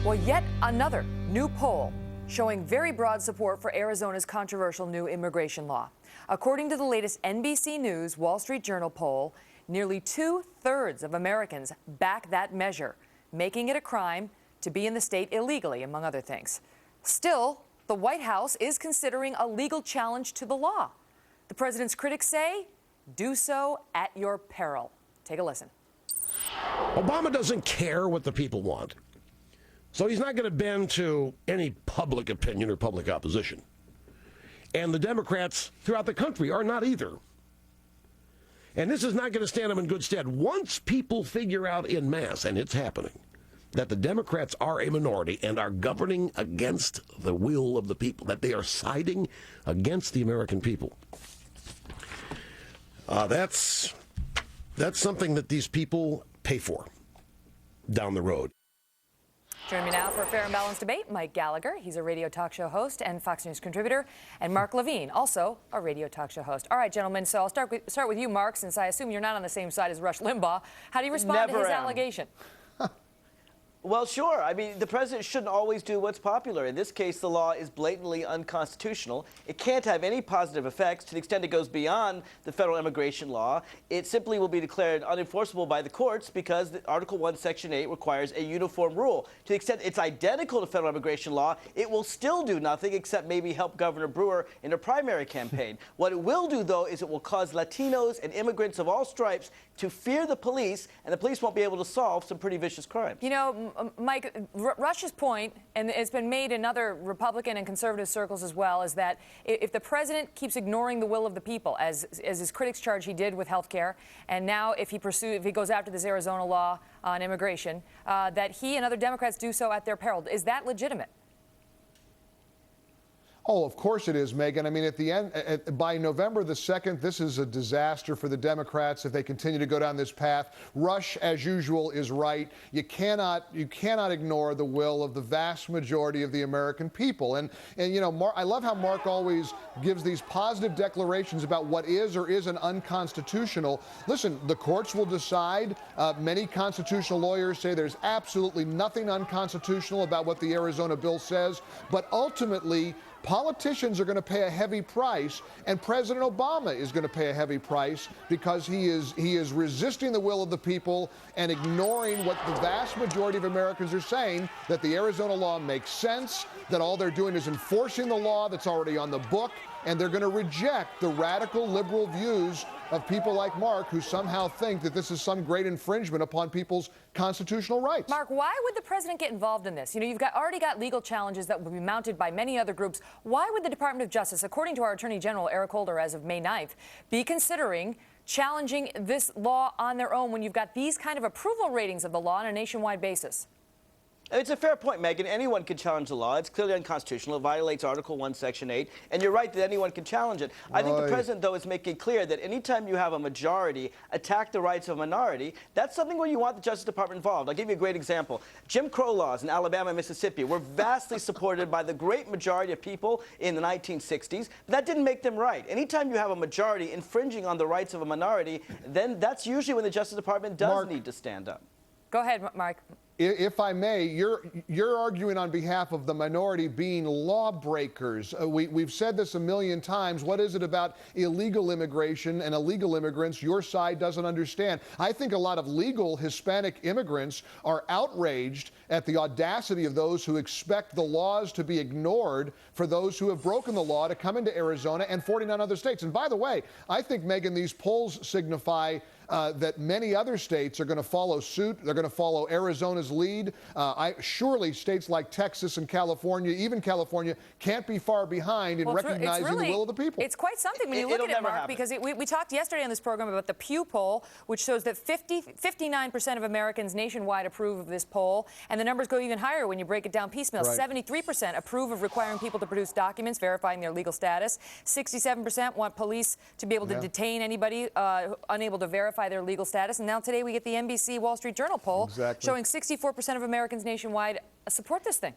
Well, yet another new poll showing very broad support for Arizona's controversial new immigration law. According to the latest NBC News Wall Street Journal poll, nearly 2/3 of Americans back that measure, making it a crime to be in the state illegally, among other things. Still, the White House is considering a legal challenge to the law. The president's critics say, do so at your peril. Take a listen. Obama doesn't care what the people want. So he's not going to bend to any public opinion or public opposition. And the Democrats throughout the country are not either. And this is not going to stand them in good stead. Once people figure out en masse, and it's happening, that the Democrats are a minority and are governing against the will of the people, that they are siding against the American people, that's something that these people pay for down the road. Joining me now for a fair and balanced debate, Mike Gallagher. He's a radio talk show host and Fox News contributor. And Mark Levine, also a radio talk show host. All right, gentlemen, so I'll start with you, Mark, since I assume you're not on the same side as Rush Limbaugh. How do you respond to his allegation? Well, sure. I mean, the president shouldn't always do what's popular. In this case, the law is blatantly unconstitutional. It can't have any positive effects to the extent it goes beyond the federal immigration law. It simply will be declared unenforceable by the courts because Article 1, Section 8 requires a uniform rule. To the extent it's identical to federal immigration law, it will still do nothing except maybe help Governor Brewer in a primary campaign. What it will do, though, is it will cause Latinos and immigrants of all stripes to fear the police, and the police won't be able to solve some pretty vicious crimes. You know, Mike, Rush's point, and it's been made in other Republican and conservative circles as well, is that if the president keeps ignoring the will of the people, as his critics charge he did with health care, and now if he goes after this Arizona law on immigration, that he and other Democrats do so at their peril. Is that legitimate? Oh, of course it is, Megyn. I mean, at the end, by November the 2nd, this is a disaster for the Democrats if they continue to go down this path. Rush, as usual, is right. You cannot ignore the will of the vast majority of the American people. And you know, I love how Mark always gives these positive declarations about what is or isn't unconstitutional. Listen, the courts will decide. Many constitutional lawyers say there's absolutely nothing unconstitutional about what the Arizona bill says. But ultimately, politicians are going to pay a heavy price, and President Obama is going to pay a heavy price because he is resisting the will of the people and ignoring what the vast majority of Americans are saying, that the Arizona law makes sense, that all they're doing is enforcing the law that's already on the book, and they're going to reject the radical liberal views of people like Mark, who somehow think that this is some great infringement upon people's constitutional rights. Mark, why would the president get involved in this? You know, you've already got legal challenges that will be mounted by many other groups. Why would the Department of Justice, according to our Attorney General Eric Holder as of May 9th, be considering challenging this law on their own when you've got these kind of approval ratings of the law on a nationwide basis? It's a fair point, Megyn. Anyone can challenge the law. It's clearly unconstitutional. It violates Article 1, Section 8. And you're right that anyone can challenge it. I think the president, though, is making clear that anytime you have a majority attack the rights of a minority, that's something where you want the Justice Department involved. I'll give you a great example. Jim Crow laws in Alabama and Mississippi were vastly supported by the great majority of people in the 1960s. But that didn't make them right. Anytime you have a majority infringing on the rights of a minority, then that's usually when the Justice Department does need to stand up. Go ahead, Mark. If I may, you're arguing on behalf of the minority being lawbreakers. We've said this a million times. What is it about illegal immigration and illegal immigrants your side doesn't understand? I think a lot of legal Hispanic immigrants are outraged at the audacity of those who expect the laws to be ignored for those who have broken the law to come into Arizona and 49 other states. And by the way, I think, Megyn, these polls signify that many other states are going to follow suit. They're going to follow Arizona's lead. Surely states like Texas and California, even California, can't be far behind in recognizing the will of the people. It's quite something when you look at it, Mark, because we talked yesterday on this program about the Pew poll, which shows that 59% of Americans nationwide approve of this poll, and the numbers go even higher when you break it down piecemeal. Right. 73% approve of requiring people to produce documents verifying their legal status. 67% want police to be able to detain anybody unable to verify their legal status. And now today we get the NBC Wall Street Journal poll showing 64% of Americans nationwide support this thing.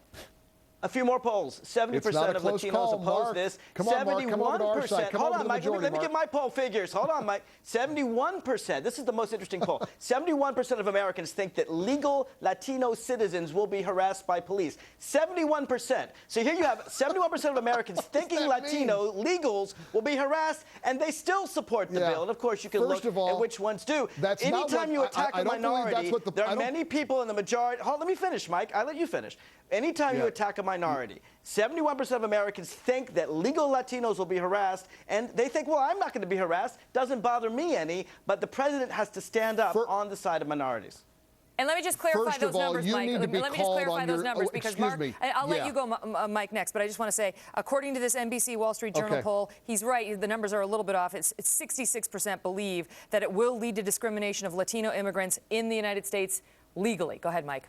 A few more polls. 70% It's not a of close Latinos call, oppose Mark. this. Come on, Mark. Come over to our side. Come Hold over to on, the Mike. majority, Let me Mark. get my poll figures. Hold on, Mike. 71%. This is the most interesting poll. 71% of Americans think that legal Latino citizens will be harassed by police. 71%. So here you have 71% of Americans thinking Latino legals will be harassed, and they still support the bill. And of course, you can First look of all, at which ones do. that's not Anytime what- you attack I a don't believe that's minority, what the- there I are don't- many people in the majority. Hold, let me finish, Mike. I let you finish. Anytime you attack a minority, 71% of Americans think that legal Latinos will be harassed, and they think, well, I'm not going to be harassed. Doesn't bother me any, but the president has to stand up on the side of minorities. And let me just clarify First those of all, numbers, you Mike. need to be Let me just called clarify on those your- numbers oh, because excuse Mark, me. I'll let Yeah. you go, Mike, next. But I just want to say, according to this NBC Wall Street Journal poll, he's right. The numbers are a little bit off. It's 66% believe that it will lead to discrimination of Latino immigrants in the United States legally. Go ahead, Mike.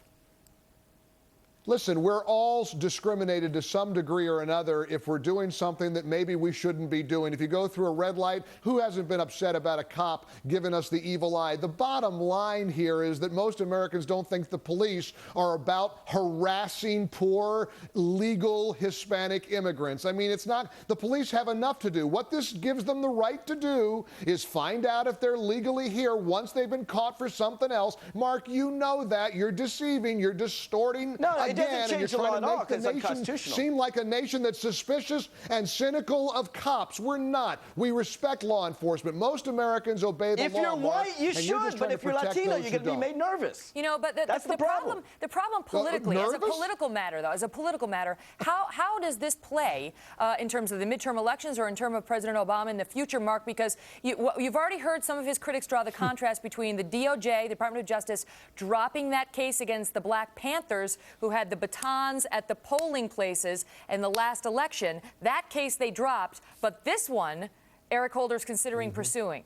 Listen, we're all discriminated to some degree or another if we're doing something that maybe we shouldn't be doing. If you go through a red light, who hasn't been upset about a cop giving us the evil eye? The bottom line here is that most Americans don't think the police are about harassing poor, legal Hispanic immigrants. I mean, it's not, the police have enough to do. What this gives them the right to do is find out if they're legally here once they've been caught for something else. Mark, you know that. You're deceiving. You're distorting. No, it doesn't And change you're the law trying at to all make the because it's nation unconstitutional. seem like a nation that's suspicious and cynical of cops. We're not. We respect law enforcement. Most Americans obey the law. If you're Mark, white, you and you're just should, trying but to if you're protect Latino, those you're who going to be don't. made nervous. You know, but That's the problem. The problem politically, as a nervous? political matter, though, as a political matter, how does this play in terms of the midterm elections or in terms of President Obama in the future, Mark? Because you've already heard some of his critics draw the contrast between the DOJ, the Department of Justice, dropping that case against the Black Panthers who had the batons at the polling places in the last election. That case they dropped, but this one, Eric Holder's considering pursuing.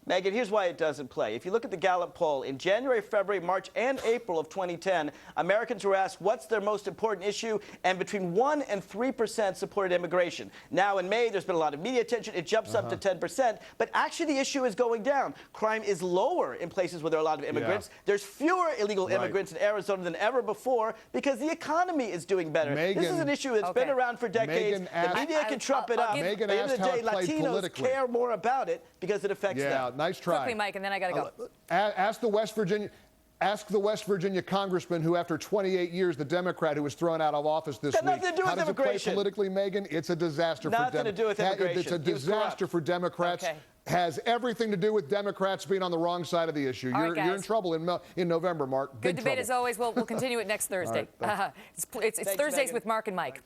Megyn, here's why it doesn't play. If you look at the Gallup poll, in January, February, March, and April of 2010, Americans were asked what's their most important issue, and between 1% and 3% supported immigration. Now in May, there's been a lot of media attention. It jumps up to 10%, but actually the issue is going down. Crime is lower in places where there are a lot of immigrants. There's fewer illegal immigrants in Arizona than ever before because the economy is doing better. This is an issue that's been around for decades. The media can trump it up. But at the end of the day, Latinos care more about it because it affects them. Nice try. Quickly, Mike, and then I got to go. Ask the West Virginia congressman who, after 28 years, the Democrat who was thrown out of office this week. Nothing to do with How does it play immigration. politically, Megyn? It's a disaster for Democrats. Nothing to do with immigration. It's a disaster for Democrats. Okay. Has everything to do with Democrats being on the wrong side of the issue. All right, You're in guys. trouble in November, Mark. Good Big debate trouble. as always. We'll continue it next Thursday. All right, it's Thanks, Thursdays Megyn. with Mark and Mike.